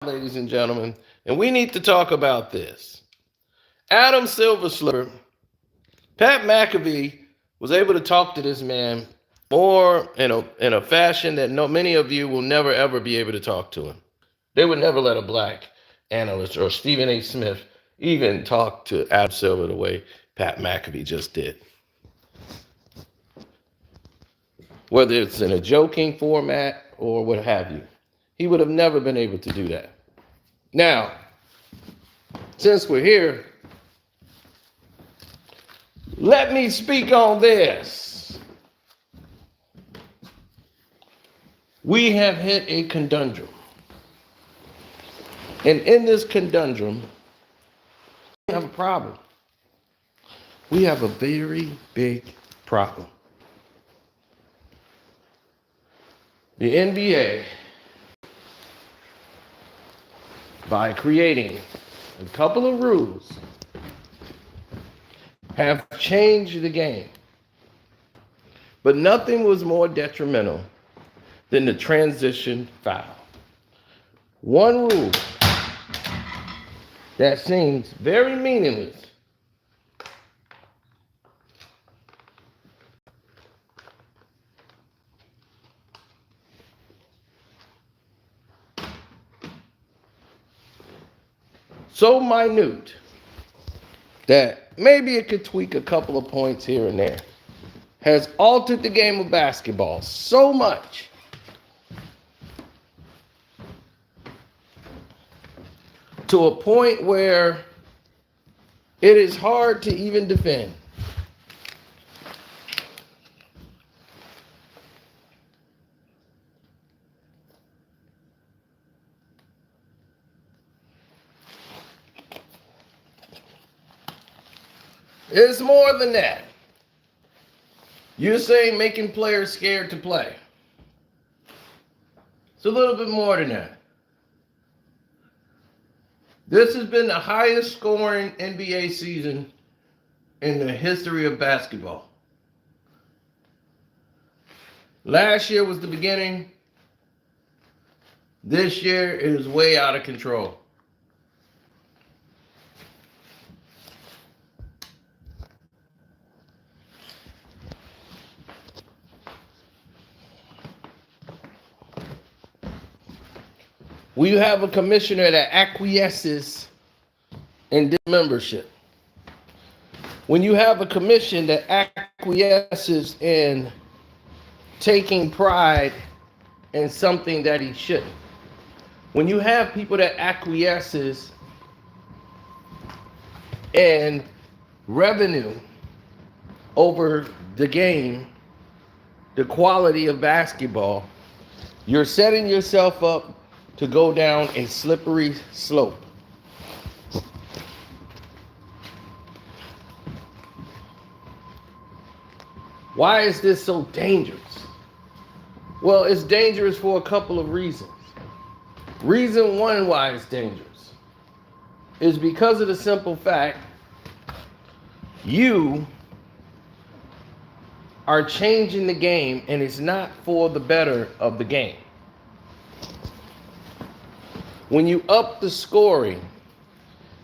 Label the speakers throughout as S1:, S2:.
S1: ladies and gentlemen, and we need to talk about this. Adam Silver Slipper, Pat McAfee was able to talk to this man more in a fashion that many of you will never ever be able to talk to him. They would never let a black analyst or Stephen A. Smith even talk to Adam Silver the way Pat McAfee just did. Whether it's in a joking format or what have you. He would have never been able to do that. Now, since we're here, let me speak on this. We have hit a conundrum. And in this conundrum, we have a problem. We have a very big problem. The NBA, by creating a couple of rules, have changed the game. But nothing was more detrimental than the transition foul. One rule that seems very meaningless so minute that maybe it could tweak a couple of points here and there, has altered the game of basketball so much to a point where it is hard to even defend. It's more than that. You're saying making players scared to play. It's a little bit more than that. This has been the highest scoring NBA season in the history of basketball. Last year was the beginning. This year is way out of control. We have a commissioner that acquiesces in dismembership. When you have a commission that acquiesces in taking pride in something that he shouldn't. When you have people that acquiesces in revenue over the game, the quality of basketball, you're setting yourself up to go down a slippery slope. Why is this so dangerous? Well, it's dangerous for a couple of reasons. Reason one why it's dangerous is because of the simple fact you are changing the game and it's not for the better of the game. When you up the scoring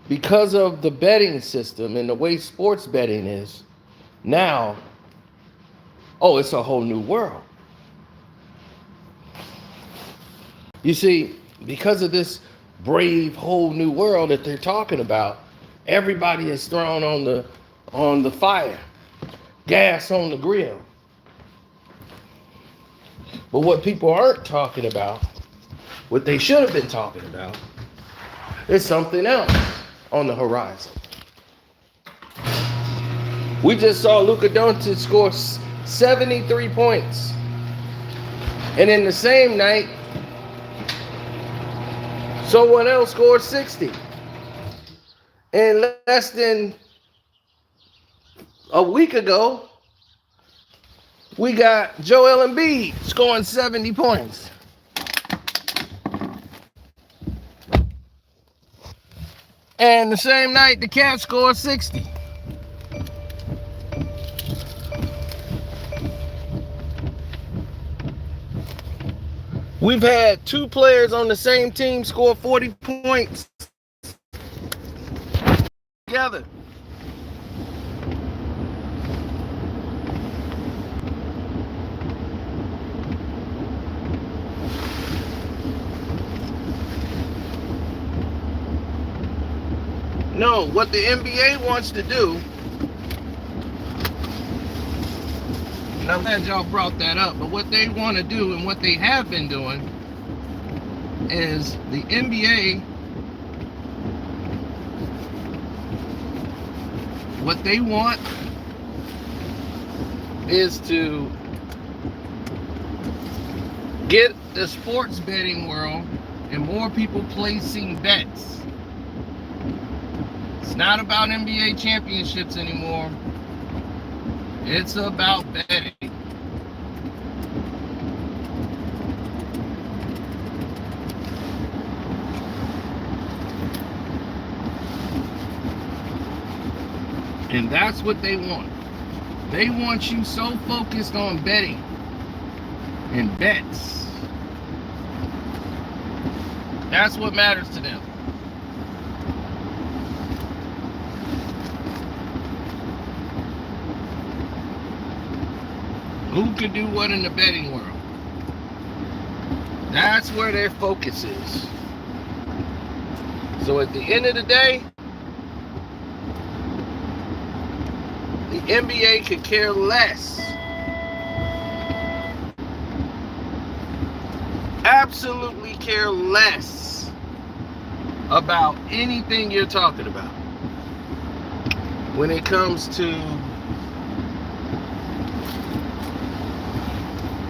S1: because of the betting system and the way sports betting is now, it's a whole new world. You see, because of this brave whole new world that they're talking about, everybody is thrown on the fire, gas on the grill. But what people aren't talking about, what they should have been talking about, is something else on the horizon. We just saw Luka Doncic score 73 points. And in the same night, someone else scored 60. And less than a week ago, we got Joel Embiid scoring 70 points. And the same night, the Cavs scored 60. We've had two players on the same team score 40 points together. No, what the NBA wants to do, and I'm glad y'all brought that up, but what they want to do and what they have been doing is the NBA, what they want is to get the sports betting world and more people placing bets. It's not about NBA championships anymore. It's about betting. And that's what they want. They want you so focused on betting and bets. That's what matters to them. Who can do what in the betting world? That's where their focus is. So at the end of the day, the NBA could care less. Absolutely care less about anything you're talking about when it comes to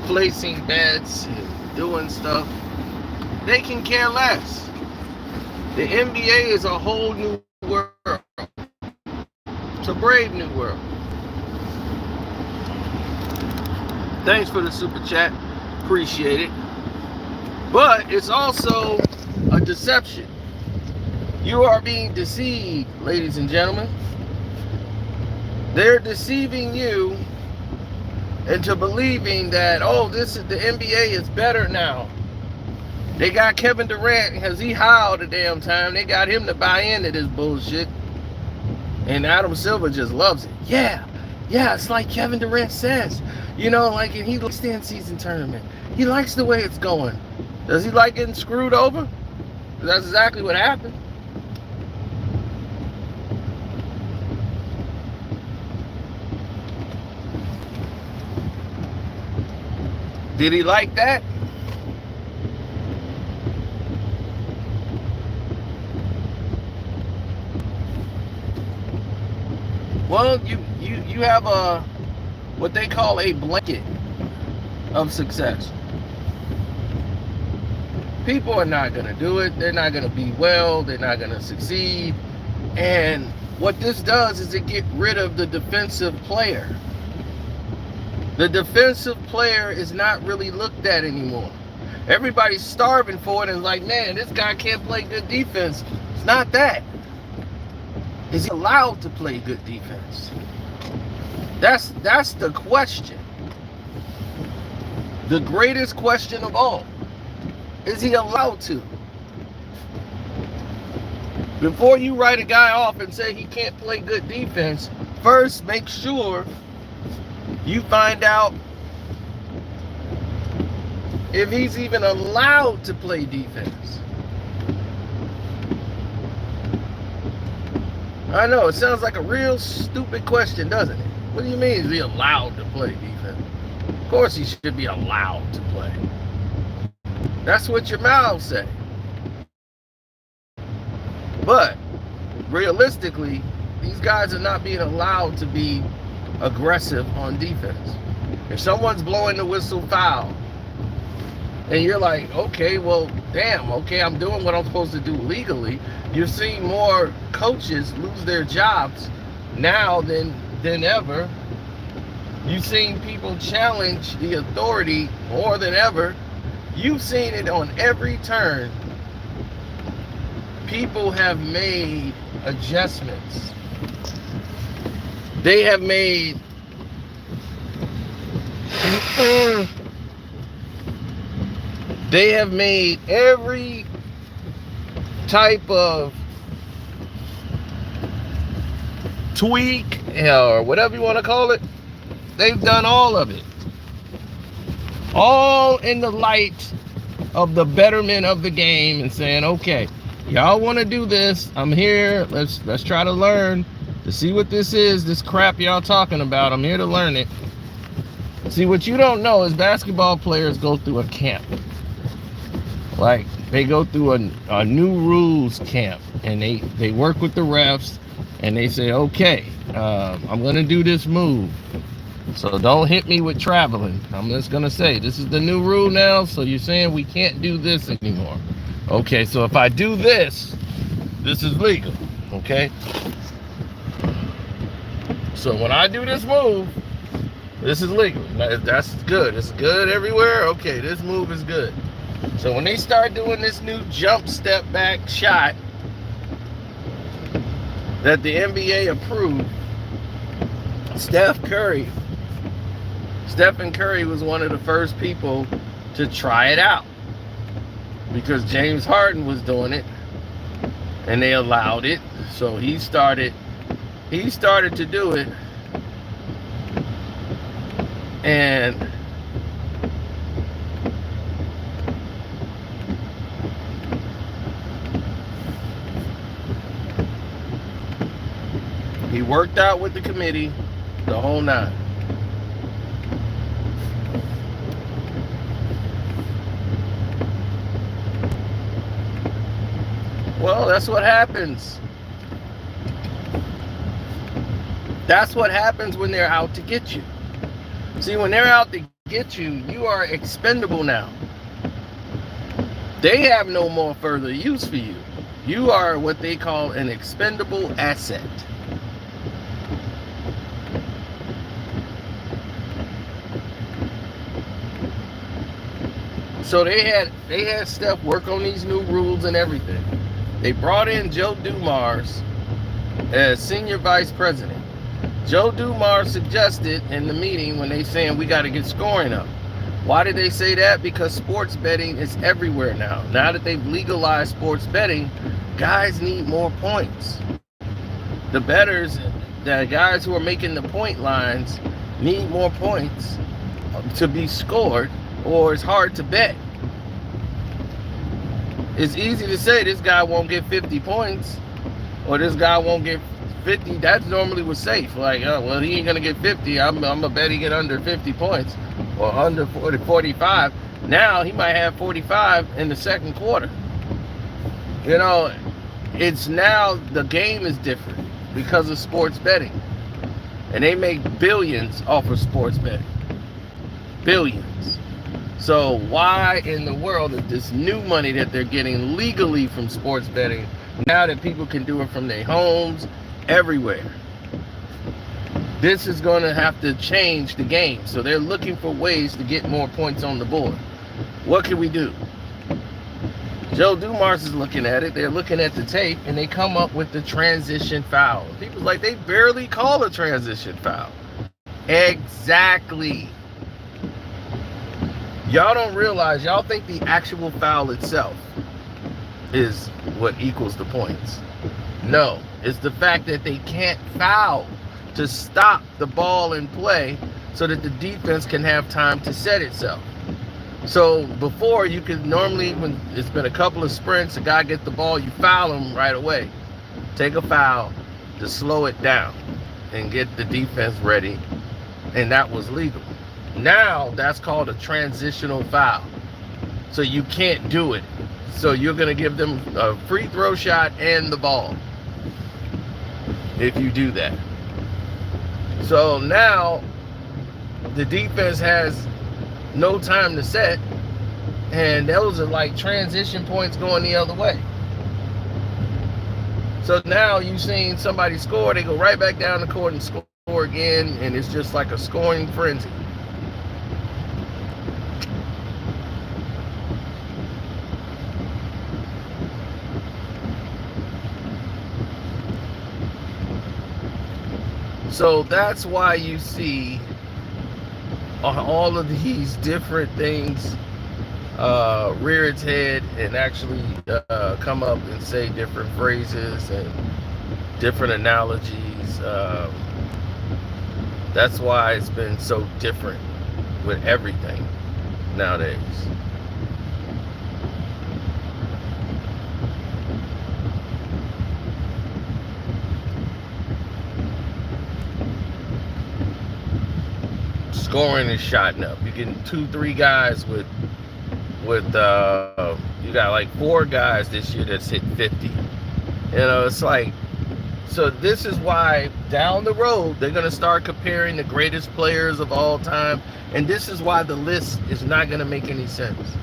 S1: placing bets and doing stuff. They can care less. The NBA is a whole new world. It's a brave new world. Thanks for the super chat. Appreciate it. But it's also a deception. You are being deceived, ladies and gentlemen. They're deceiving you into believing that, oh, this is the NBA is better now. They got Kevin Durant because he high all the damn time. They got him to buy into this bullshit. And Adam Silver just loves it. Yeah, it's like Kevin Durant says. You know, like, and he likes the in-season tournament. He likes the way it's going. Does he like getting screwed over? That's exactly what happened. Did he like that? Well, you have a what they call a blanket of success. People are not going to do it. They're not going to be well. They're not going to succeed. And what this does is it gets rid of the defensive player. The defensive player is not really looked at anymore. Everybody's starving for it and like, man, this guy can't play good defense. It's not that. Is he allowed to play good defense? That's the question. The greatest question of all. Is he allowed to? Before you write a guy off and say he can't play good defense, first make sure you find out if he's even allowed to play defense. I know, it sounds like a real stupid question, doesn't it? What do you mean, is he allowed to play defense? Of course he should be allowed to play. That's what your mouth say. But realistically, these guys are not being allowed to be aggressive on defense. If someone's blowing the whistle foul, and you're like, okay, well, damn, okay, I'm doing what I'm supposed to do legally. You're seeing more coaches lose their jobs now than ever. You've seen people challenge the authority more than ever. You've seen it on every turn. People have made adjustments. They have made They have made every type of tweak or whatever you want to call it. They've done all of it. All in the light of the betterment of the game and saying, okay, y'all want to do this, I'm here, let's try to learn to see what this is, this crap y'all talking about. I'm here to learn it. See, what you don't know is basketball players go through a camp. Like, they go through a new rules camp, and they work with the refs, and they say, okay, I'm gonna do this move, so don't hit me with traveling. I'm just gonna say, this is the new rule now, so you're saying we can't do this anymore. Okay, so if I do this, this is legal, okay? So when I do this move, this is legal. That's good. It's good everywhere. Okay, this move is good. So when they start doing this new jump step back shot that the NBA approved, Stephen Curry was one of the first people to try it out, because James Harden was doing it and they allowed it. So he started to do it, and he worked out with the committee the whole nine. Well, that's what happens. That's what happens when they're out to get you. See, when they're out to get you, you are expendable now. They have no more further use for you. You are what they call an expendable asset. So they had Steph work on these new rules and everything. They brought in Joe Dumars as senior vice president. Joe Dumars suggested in the meeting, when they saying we got to get scoring up. Why did they say that? Because sports betting is everywhere now. Now that they've legalized sports betting, guys need more points. The bettors, the guys who are making the point lines, need more points to be scored, or it's hard to bet. It's easy to say this guy won't get 50 points, or this guy won't get 50. That's normally was safe. Like, oh, well, he ain't gonna get 50. I'm gonna bet he get under 50 points, or under 45. Now he might have 45 in the second quarter. You know, it's now the game is different because of sports betting, and they make billions off of sports betting. Billions. So why in the world is this new money that they're getting legally from sports betting, now that people can do it from their homes, everywhere? This is going to have to change the game. So they're looking for ways to get more points on the board. What can we do? Joe Dumars is looking at it. They're looking at the tape, and they come up with the transition foul. People's like, they barely call a transition foul. Exactly. Y'all don't realize, y'all think the actual foul itself is what equals the points. No, it's the fact that they can't foul to stop the ball in play so that the defense can have time to set itself. So before, you could normally, when it's been a couple of sprints, a guy gets the ball, you foul him right away. Take a foul to slow it down and get the defense ready, and that was legal. Now that's called a transitional foul. So you can't do it. So you're going to give them a free throw shot and the ball if you do that. So now the defense has no time to set, and those are like transition points going the other way. So now you've seen somebody score, they go right back down the court and score again, and it's just like a scoring frenzy. So that's why you see all of these different things rear its head and actually come up and say different phrases and different analogies. That's why it's been so different with everything nowadays. Scoring is shotting up. You get 2-3 guys with you got like 4 guys this year that's hit 50. It's like, so this is why down the road they're gonna start comparing the greatest players of all time, and this is why the list is not gonna make any sense.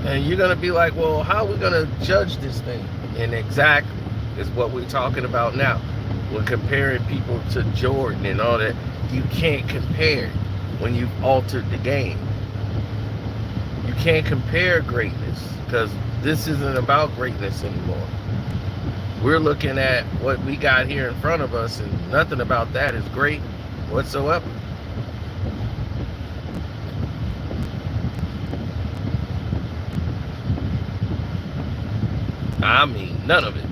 S1: And you're gonna be like, well, how are we gonna judge this thing? And exactly is what we're talking about now. We're comparing people to Jordan and all that. You can't compare when you've altered the game. You can't compare greatness, because this isn't about greatness anymore. We're looking at what we got here in front of us, and nothing about that is great whatsoever. I mean, none of it.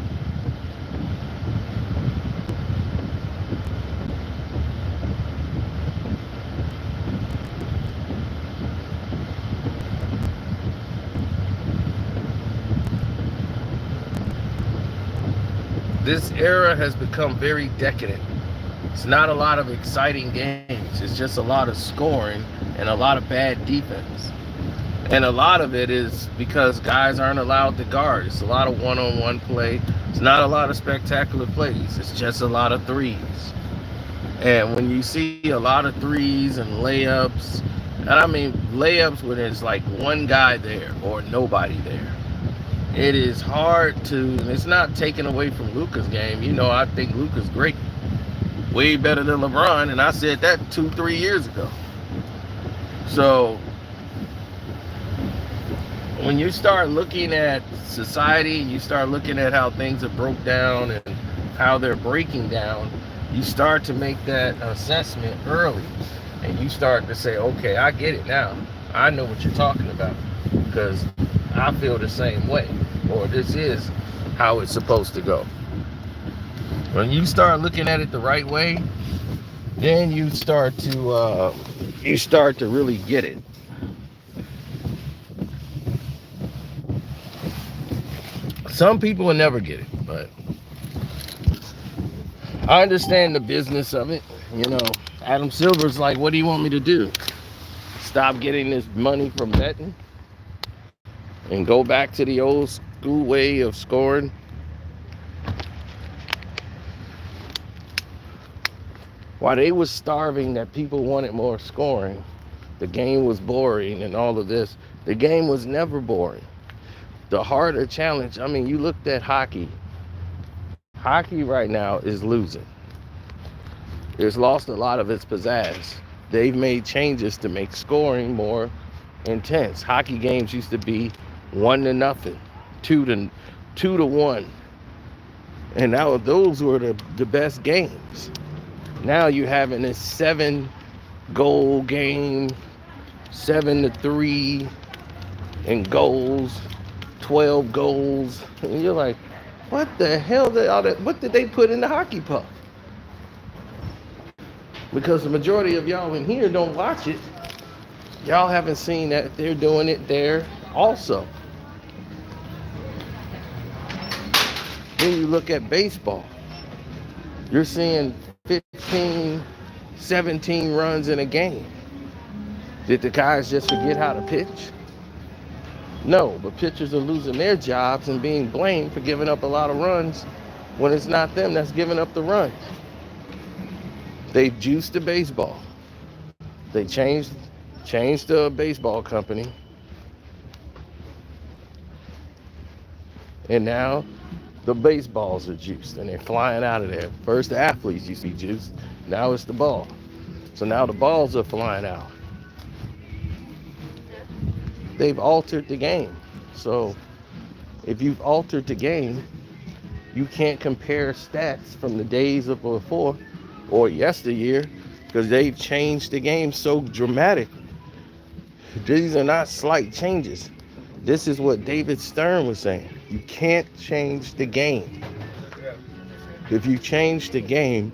S1: This era has become very decadent. It's not a lot of exciting games. It's just a lot of scoring and a lot of bad defense. And a lot of it is because guys aren't allowed to guard. It's a lot of one-on-one play. It's not a lot of spectacular plays. It's just a lot of threes. And when you see a lot of threes and layups, and I mean layups when there's like one guy there or nobody there, it is hard to, and it's not taken away from Luka's game. I think Luka's great. Way better than LeBron, and I said that 2-3 years ago. So when you start looking at society, you start looking at how things are broke down and how they're breaking down, you start to make that assessment early. And you start to say, okay, I get it now. I know what you're talking about, because I feel the same way, or this is how it's supposed to go. When you start looking at it the right way, then you start to really get it. Some people will never get it, but I understand the business of it. Adam Silver's like, what do you want me to do? Stop getting this money from betting and go back to the old school way of scoring? While they was starving that people wanted more scoring, the game was boring and all of this. The game was never boring. The harder challenge, I mean, you looked at hockey. Hockey right now is losing. It's lost a lot of its pizzazz. They've made changes to make scoring more intense. Hockey games used to be 1-0, 2-1. And now those were the best games. Now you're having this 7-goal game, 7-3 in goals, 12 goals. And you're like, what the hell? What did they put in the hockey puck? Because the majority of y'all in here don't watch it. Y'all haven't seen that they're doing it there also. Then you look at baseball. You're seeing 15, 17 runs in a game. Did the guys just forget how to pitch? No, but pitchers are losing their jobs and being blamed for giving up a lot of runs when it's not them that's giving up the runs. They've juiced the baseball. They changed the baseball company. And now the baseballs are juiced and they're flying out of there. First the athletes used to be juiced. Now it's the ball. So now the balls are flying out. They've altered the game. So if you've altered the game, you can't compare stats from the days of before or yesteryear, because they've changed the game so dramatically. These are not slight changes. This is what David Stern was saying. You can't change the game. If you change the game,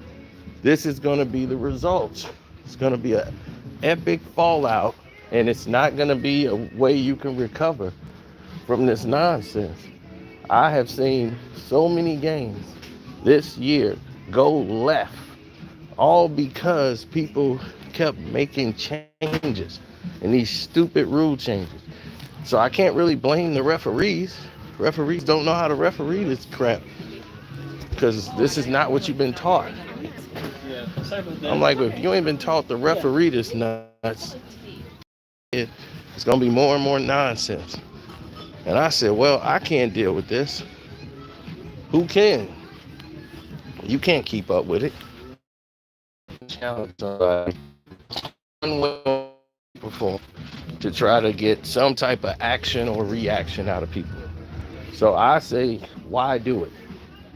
S1: this is going to be the results. It's going to be an epic fallout, and it's not going to be a way you can recover from this nonsense. I have seen so many games this year go left, all because people kept making changes and these stupid rule changes. So I can't really blame the referees. Referees don't know how to referee this crap because this is not what you've been taught. I'm like, if you ain't been taught to referee this nuts, it's gonna be more and more nonsense. And I said, well, I can't deal with this. Who can? You can't keep up with it. Challenge somebody perform to try to get some type of action or reaction out of people. So I say, why do it?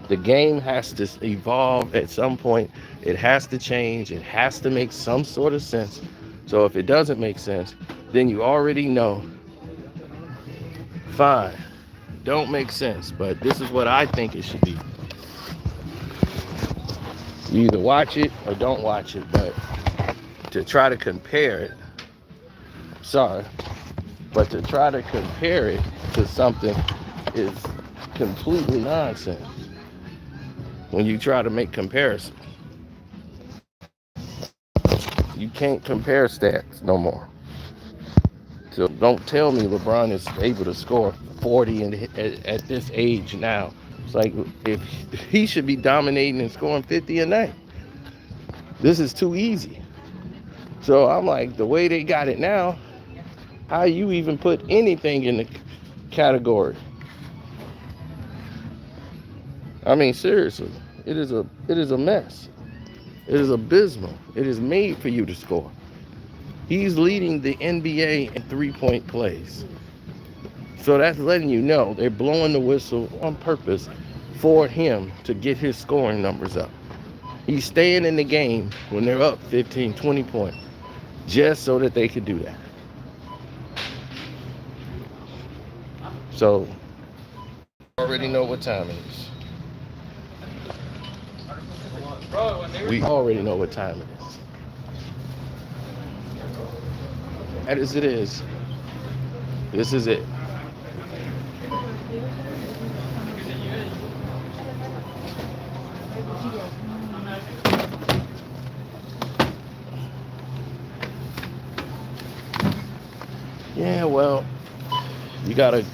S1: The game has to evolve at some point. It has to change. It has to make some sort of sense. So if it doesn't make sense, then you already know, fine, don't make sense, but this is what I think it should be. You either watch it or don't watch it, but to try to compare it, sorry, but to try to compare it to something is completely nonsense. When you try to make comparisons, you can't compare stats no more. So don't tell me LeBron is able to score 40 at this age now. It's like, if he should be dominating and scoring 50 a night. This is too easy. So I'm like, the way they got it now, how you even put anything in the category? I mean, seriously, it is a mess. It is abysmal. It is made for you to score. He's leading the NBA in three-point plays. So that's letting you know they're blowing the whistle on purpose for him to get his scoring numbers up. He's staying in the game when they're up 15, 20 points, just so that they could do that. So, already know what time it is. We already know what time it is. And as it is, this is it. Yeah, well, you gotta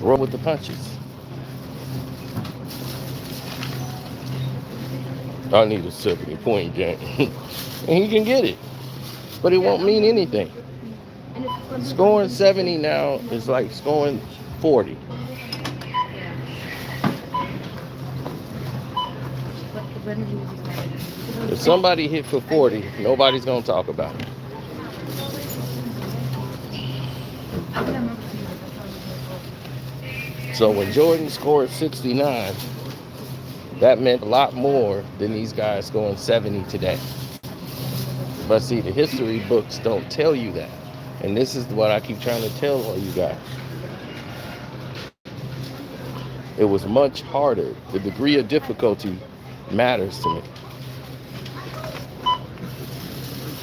S1: roll with the punches. I need a 70-point game. And he can get it. But it won't mean anything. Scoring 70 now is like scoring 40. If somebody hit for 40, nobody's going to talk about it. So when Jordan scored 69, that meant a lot more than these guys scoring 70 today. But see, the history books don't tell you that. And this is what I keep trying to tell all you guys. It was much harder. The degree of difficulty matters to me.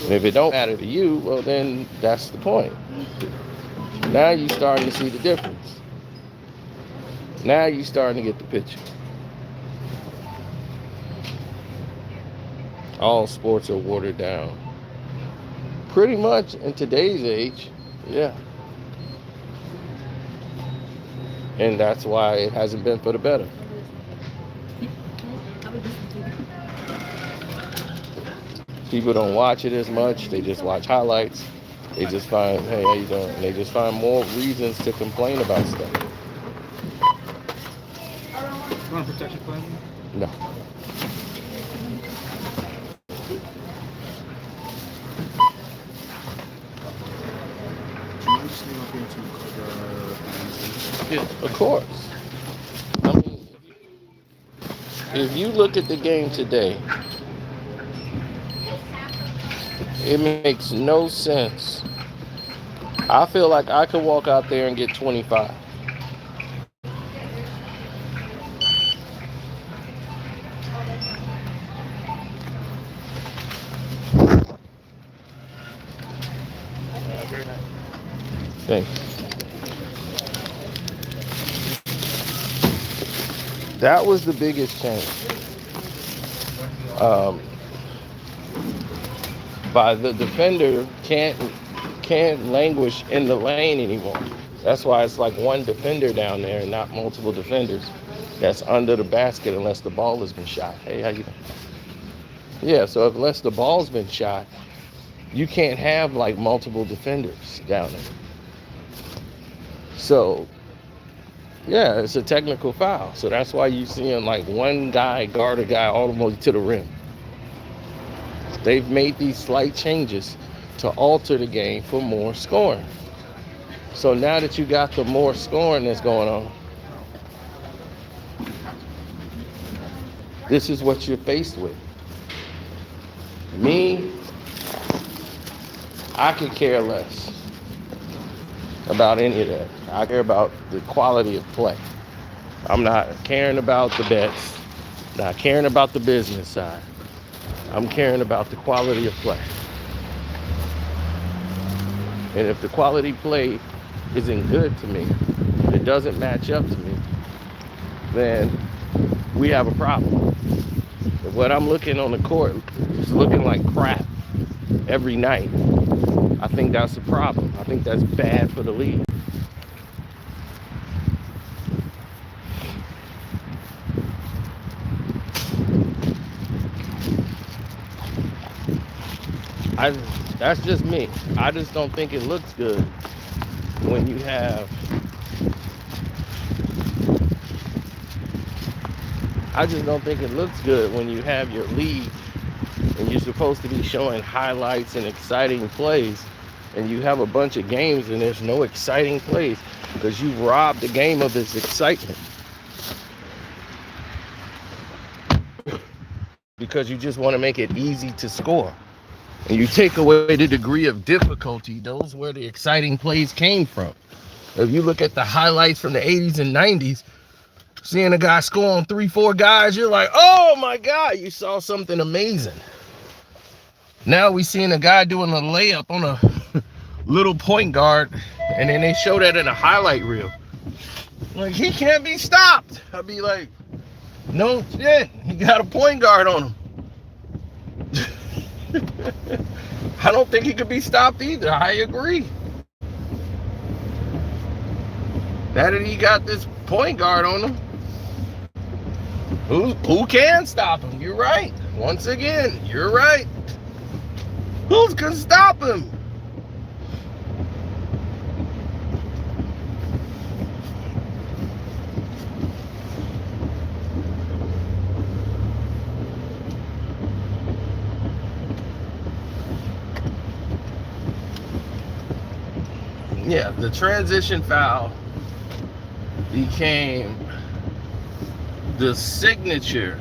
S1: And if it don't matter to you, well then that's the point. Now you're starting to see the difference. Now you're starting to get the picture. All sports are watered down. Pretty much in today's age, yeah. And that's why it hasn't been for the better. People don't watch it as much. They just watch highlights. They just find, hey, how you doing? And they just find more reasons to complain about stuff.
S2: You want a protection plan?
S1: No. Yeah, of course. I mean, if you look at the game today, it makes no sense. I feel like I could walk out there and get 25.
S2: Very nice.
S1: Thanks. That was the biggest change. Um, by the defender can't languish in the lane anymore. That's why it's like one defender down there and not multiple defenders that's under the basket unless the ball has been shot. Hey, how you doing? Yeah, so unless the ball's been shot, you can't have like multiple defenders down there. So yeah, it's a technical foul. So that's why you seeing like one guy guard a guy all the way to the rim. They've made these slight changes to alter the game for more scoring. So now that you got the more scoring that's going on, this is what you're faced with. Me, I could care less about any of that. I care about the quality of play. I'm not caring about the bets, not caring about the business side. I'm caring about the quality of play. And if the quality play isn't good to me, it doesn't match up to me, then we have a problem. If what I'm looking on the court is looking like crap every night, I think that's a problem. I think that's bad for the league. That's just me. I just don't think it looks good when you have. I just don't think it looks good when you have your league and you're supposed to be showing highlights and exciting plays, and you have a bunch of games and there's no exciting plays because you've robbed the game of its excitement. Because you just want to make it easy to score. And you take away the degree of difficulty, those where the exciting plays came from. If you look at the highlights from the 80s and 90s, seeing a guy score on 3-4 guys, you're like, oh my God, you saw something amazing. Now we seeing a guy doing a layup on a little point guard, and then they show that in a highlight reel. Like, he can't be stopped. I'd be like, no shit, he got a point guard on him. I don't think he could be stopped either. I agree. Now that he got this point guard on him, who can stop him? You're right. Once again, you're right. Who can stop him? Yeah, the transition foul became the signature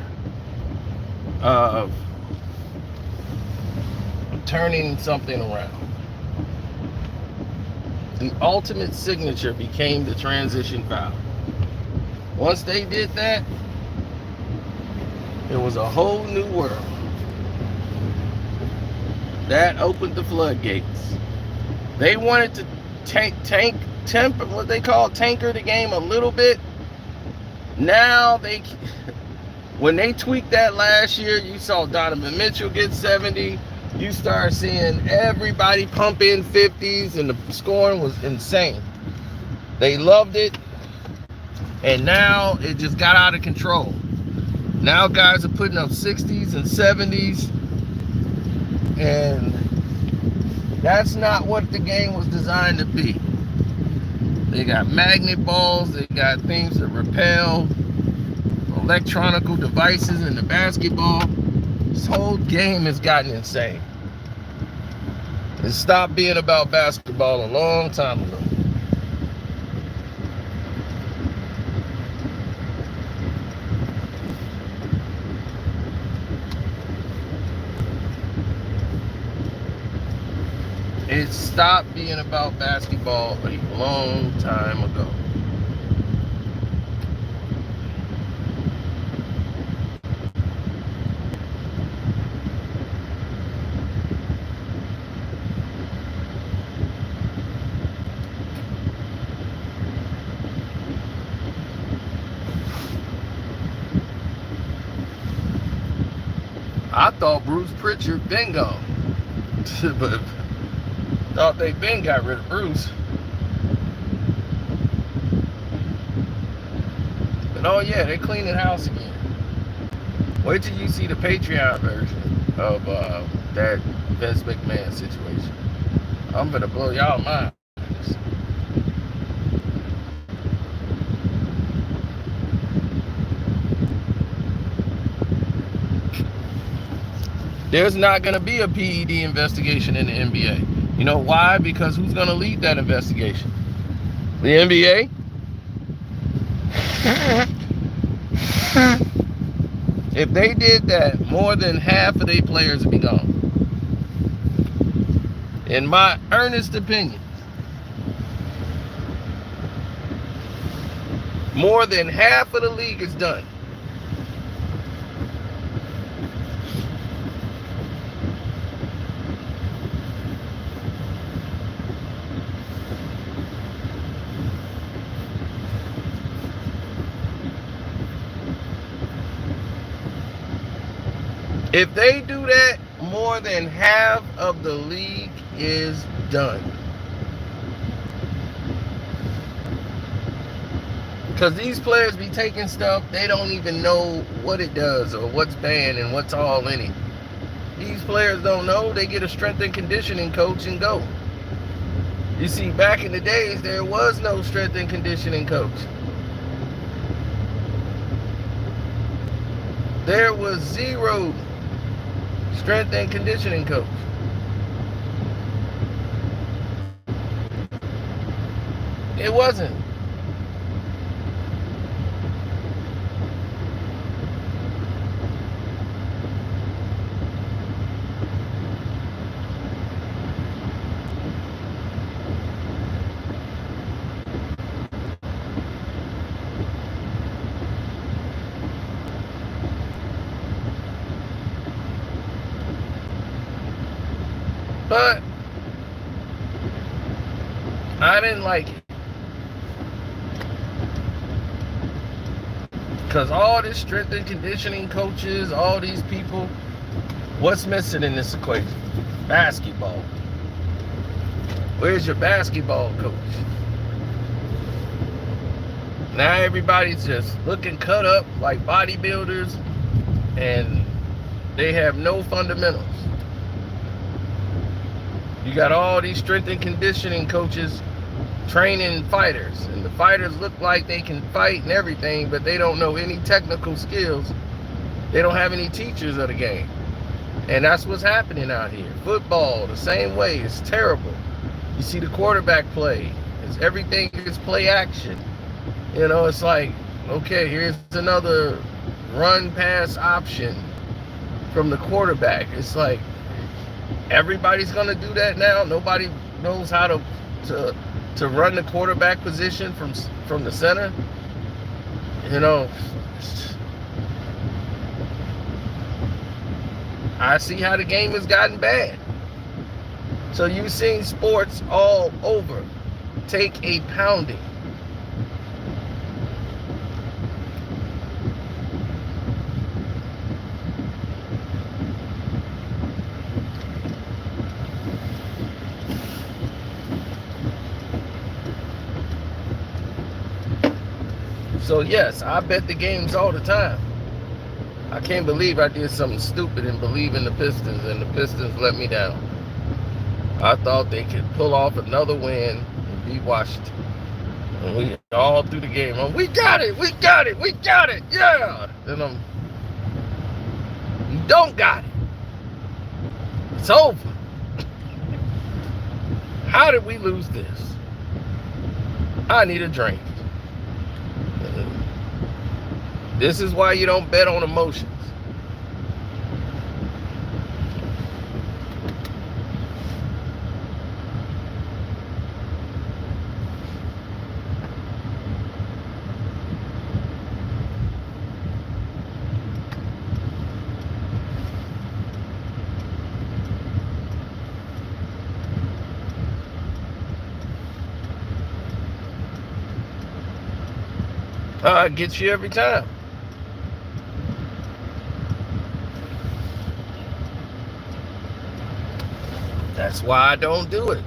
S1: of turning something around. The ultimate signature became the transition foul. Once they did that, it was a whole new world. That opened the floodgates. They wanted to what they call tanker the game a little bit. Now when they tweaked that last year, you saw Donovan Mitchell get 70. You start seeing everybody pump in 50s, and the scoring was insane. They loved it, and now it just got out of control. Now guys are putting up 60s and 70s, and that's not what the game was designed to be. They got magnet balls, they got things that repel, electronical devices in the basketball. This whole game has gotten insane. It stopped being about basketball a long time ago. It stopped being about basketball a long time ago. I thought Bruce Pritchard been gone. But thought they been got rid of Bruce. But oh yeah, they're cleaning house again. Wait till you see the Patreon version of that Vince McMahon situation. I'm gonna blow y'all minds. There's not going to be a PED investigation in the NBA. You know why? Because who's going to lead that investigation? The NBA? If they did that, more than half of their players would be gone. In my earnest opinion, more than half of the league is done. If they do that, more than half of the league is done. Because these players be taking stuff, they don't even know what it does or what's banned and what's all in it. These players don't know. They get a strength and conditioning coach and go. You see, back in the days, there was no strength and conditioning coach. There was zero strength and conditioning coach. It wasn't. But I didn't like it. Because all this strength and conditioning coaches, all these people, what's missing in this equation? Basketball. Where's your basketball coach? Now everybody's just looking cut up like bodybuilders, and they have no fundamentals. You got all these strength and conditioning coaches training fighters, and the fighters look like they can fight and everything, but they don't know any technical skills. They don't have any teachers of the game. And that's what's happening out here. Football, the same way. It's terrible. You see the quarterback play. Everything is play action. You know, it's like, okay, here's another run pass option from the quarterback. It's like, everybody's gonna do that now. Nobody knows how to run the quarterback position from the center. You know, I see how the game has gotten bad. So you've seen sports all over take a pounding. So yes, I bet the games all the time. I can't believe I did something stupid and believe in the Pistons, and the Pistons let me down. I thought they could pull off another win and beat Washington. And we all through the game, we got it, we got it, we got it, yeah. And you don't got it. It's over. How did we lose this? I need a drink. This is why you don't bet on emotions. It gets you every time. That's why I don't do it.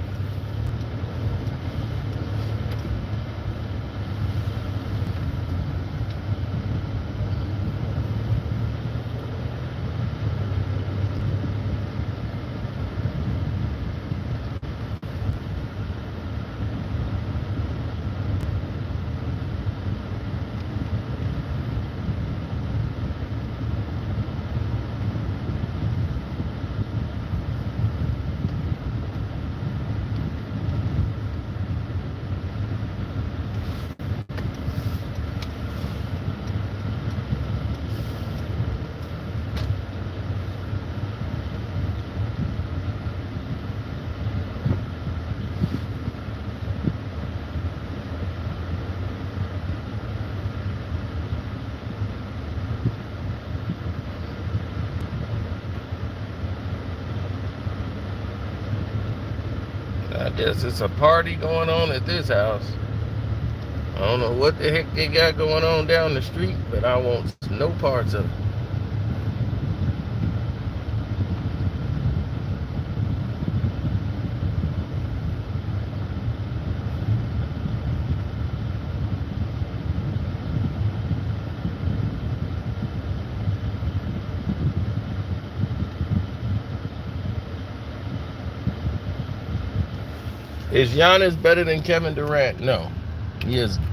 S1: I guess it's a party going on at this house. I don't know what the heck they got going on down the street, but I want no parts of it. Is Giannis better than Kevin Durant? No, he isn't.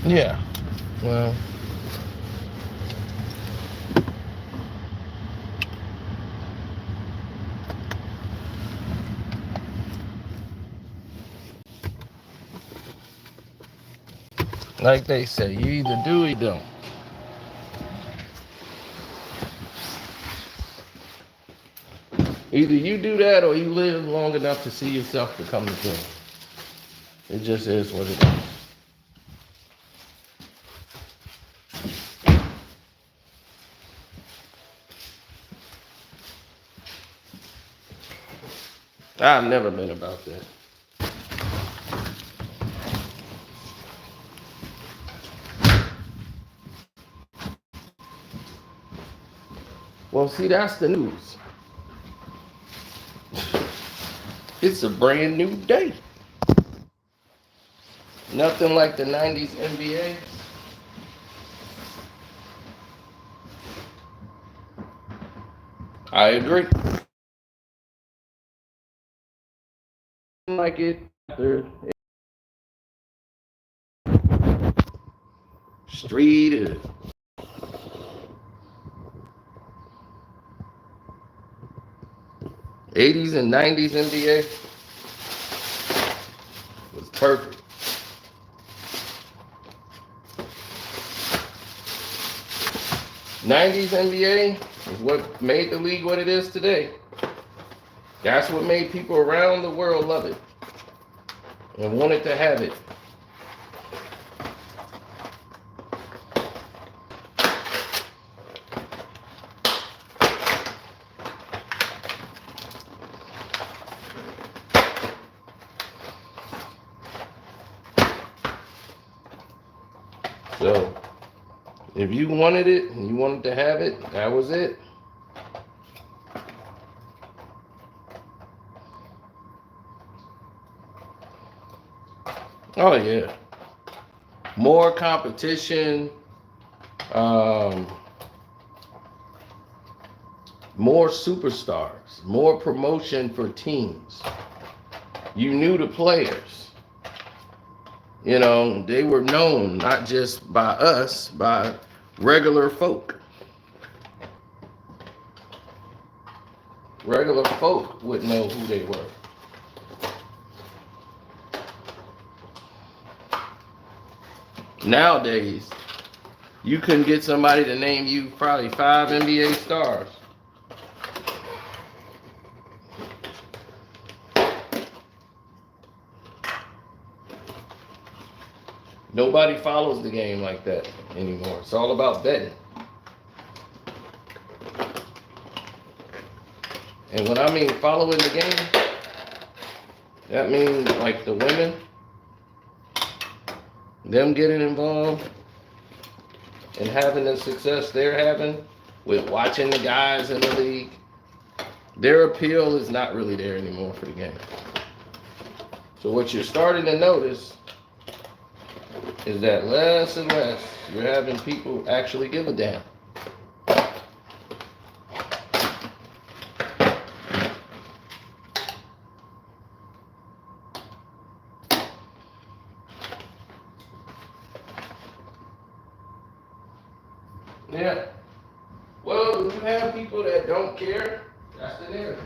S1: Yeah, well, like they say, you either do or you don't. Either you do that or you live long enough to see yourself become the king. It just is what it is. I've never been about that. Well, see, that's the news. It's a brand new day. Nothing like the 90s NBA. I agree. Like it after street 80s and 90s NBA was perfect. 90s NBA is what made the league what it is today. That's what made people around the world love it and wanted to have it. So, if you wanted it and you wanted to have it, that was it. Oh yeah, more competition, um, more superstars, more promotion for teams. You knew the players. You know, they were known not just by us, by regular folk. Regular folk would know who they were. Nowadays, you couldn't get somebody to name you probably 5 NBA stars. Nobody follows the game like that anymore. It's all about betting. And when I mean following the game, that means like the women, them getting involved and having the success they're having with watching the guys in the league. Their appeal is not really there anymore for the game. So what you're starting to notice is that less and less you're having people actually give a damn. Yeah. Well, when you have people that don't care, that's the narrative.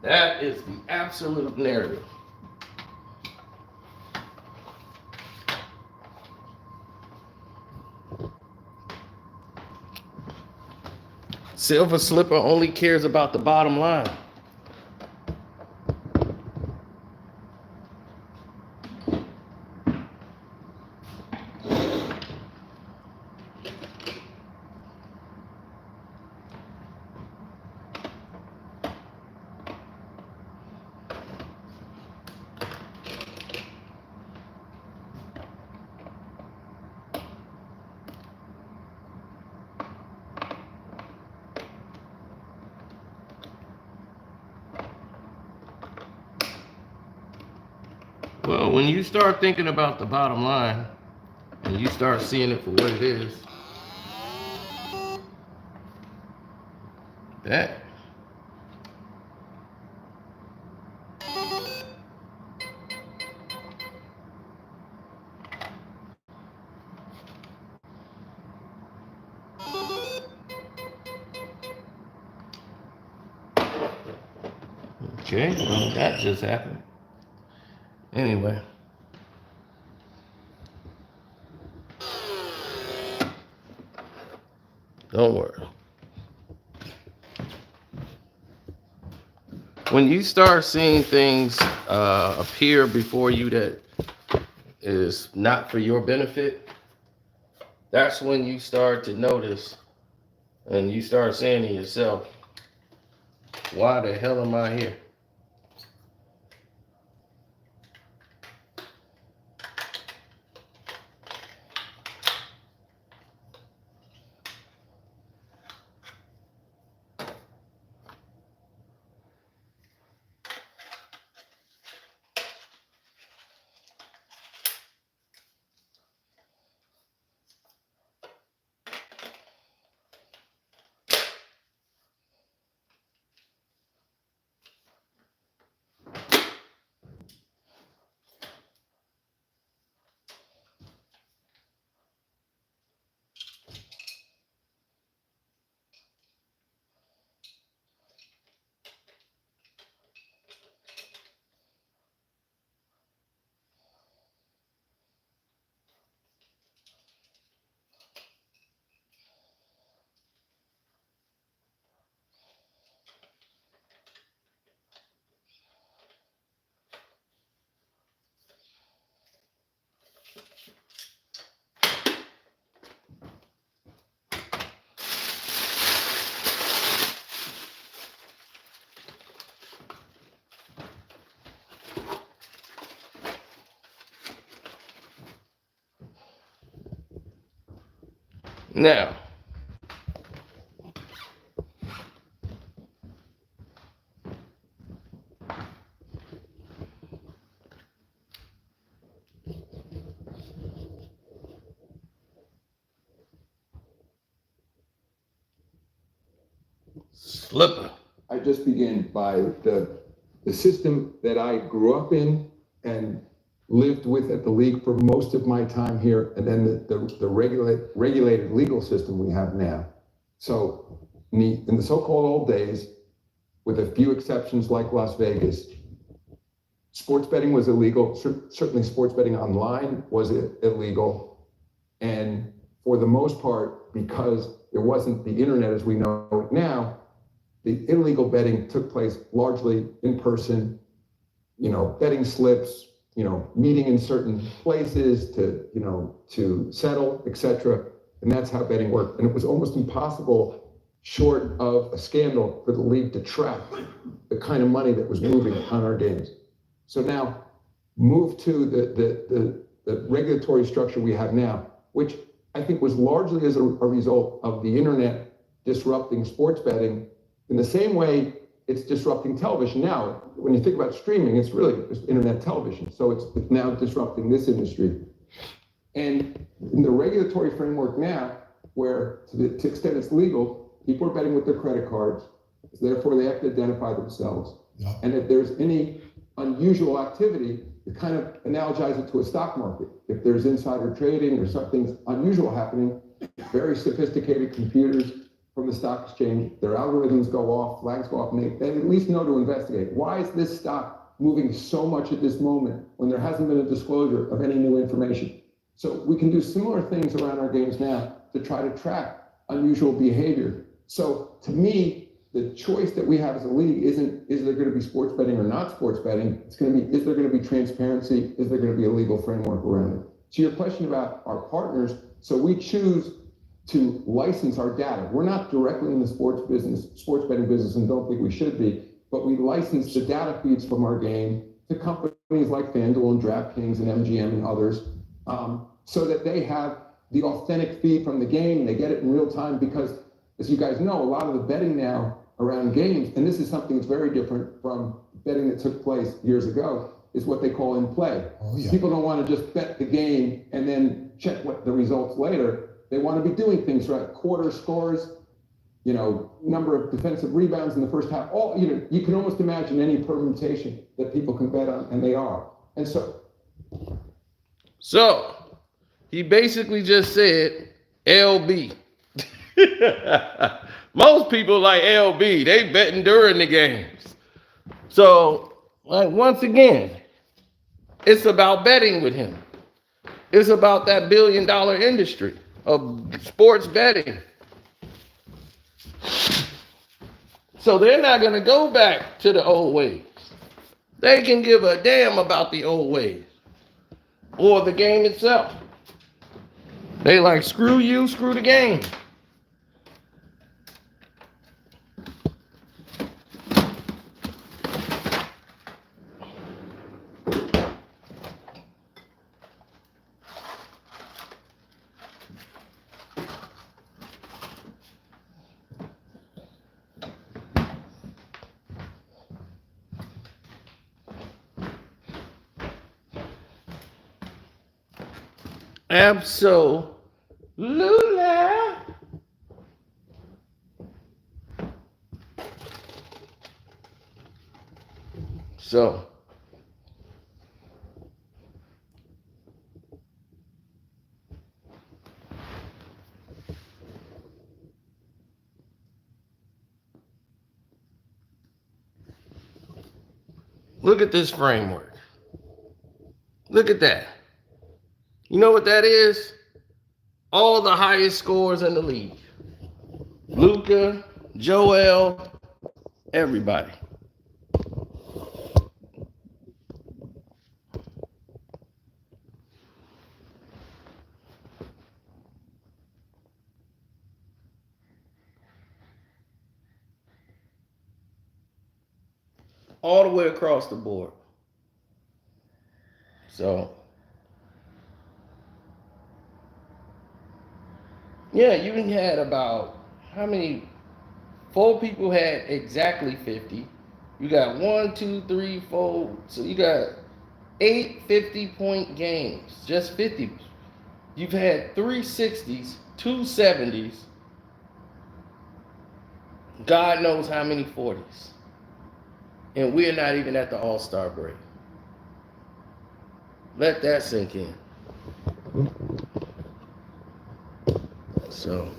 S1: That is the absolute narrative. Silver Slipper only cares about the bottom line. Well, when you start thinking about the bottom line and you start seeing it for what it is, that okay, well, that just happened. Anyway. Don't worry. When you start seeing things appear before you that is not for your benefit, that's when you start to notice and you start saying to yourself, why the hell am I here? Now, Slipper.
S3: I just began by the system that I grew up in and lived with at the league for most of my time here, and then the regulated legal system we have now. So in the so-called old days, with a few exceptions like Las Vegas, sports betting was illegal. Certainly sports betting online was illegal. And for the most part, because there wasn't the internet as we know it now, the illegal betting took place largely in person, betting slips, meeting in certain places to settle, etc. And that's how betting worked. And it was almost impossible, short of a scandal, for the league to track the kind of money that was moving on our games. So now, move to the regulatory structure we have now, which I think was largely as a result of the internet disrupting sports betting in the same way it's disrupting television now. When you think about streaming, it's really just internet television. So it's now disrupting this industry. And in the regulatory framework now, where to the extent it's legal, people are betting with their credit cards. Therefore, they have to identify themselves. Yeah. And if there's any unusual activity, you kind of analogize it to a stock market. If there's insider trading or something unusual happening, very sophisticated computers from the stock exchange, their algorithms go off, flags go off, and they at least know to investigate. Why is this stock moving so much at this moment when there hasn't been a disclosure of any new information? So we can do similar things around our games now to try to track unusual behavior. So to me, the choice that we have as a league isn't, is there going to be sports betting or not sports betting? It's going to be, is there going to be transparency? Is there going to be a legal framework around it? To your question about our partners, so we choose to license our data. We're not directly in the sports betting business, and don't think we should be, but we license the data feeds from our game to companies like FanDuel and DraftKings and MGM and others, so that they have the authentic feed from the game. They get it in real time because, as you guys know, a lot of the betting now around games, and this is something that's very different from betting that took place years ago, is what they call in play. Oh, yeah. People don't want to just bet the game and then check what the results later. They want to be doing things right. Quarter scores, number of defensive rebounds in the first half. All, you can almost imagine any permutation that people can bet on, and they are. And
S1: so he basically just said LB. Most people like LB, they betting during the games. So, once again, it's about betting with him. It's about that $1 billion industry of sports betting. So they're not going to go back to the old ways. They can give a damn about the old ways or the game itself. They like, screw you, screw the game. Absolutely. So, look at this framework. Look at that. You know what that is? All the highest scores in the league. Luka, Joel, everybody. All the way across the board. So, yeah, you had about, how many? 4 people had exactly 50. You got 1, 2, 3, 4. So you got 8 50-point games, just 50. You've had 3 60s, 2 70s. God knows how many 40s. And we're not even at the All-Star break. Let that sink in. So.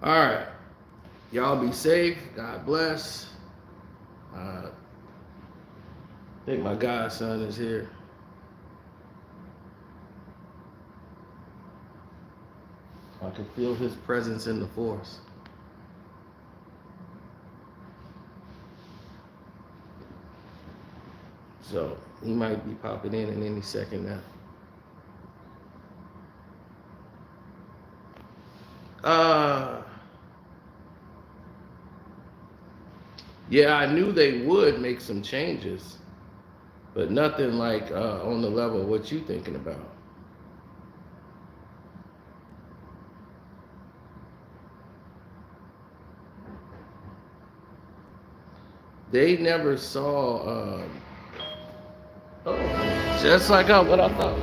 S1: All right. Y'all be safe. God bless. I think my godson is here. I can feel his presence in the force. So he might be popping in any second now. Yeah, I knew they would make some changes, but nothing like on the level of what you thinking about. They never saw. Just like what I thought.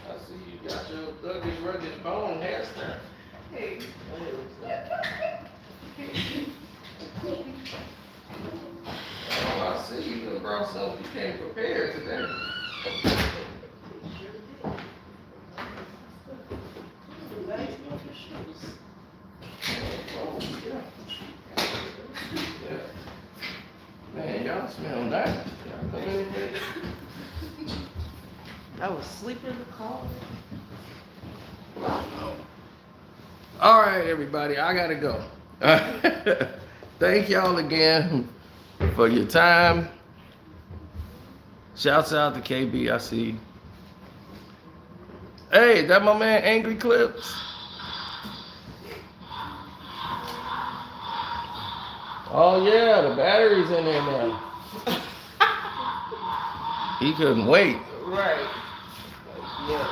S1: I see you got your Douglas Rugged Bone hairstyle.
S2: Hey.
S1: Oh, I see you brought something you came prepared today. Oh, yeah. Yeah. Man, y'all smell nice. Y'all come in here.
S2: I was sleeping in the car.
S1: All right, everybody, I gotta go. Thank y'all again for your time. Shouts out to KB, I see. Hey, that my man Angry Clips. Oh yeah, the battery's in there now. He couldn't wait.
S2: Right. Yes.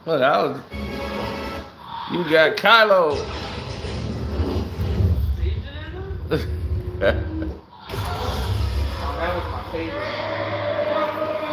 S1: Look, you got Kylo.
S2: Did you?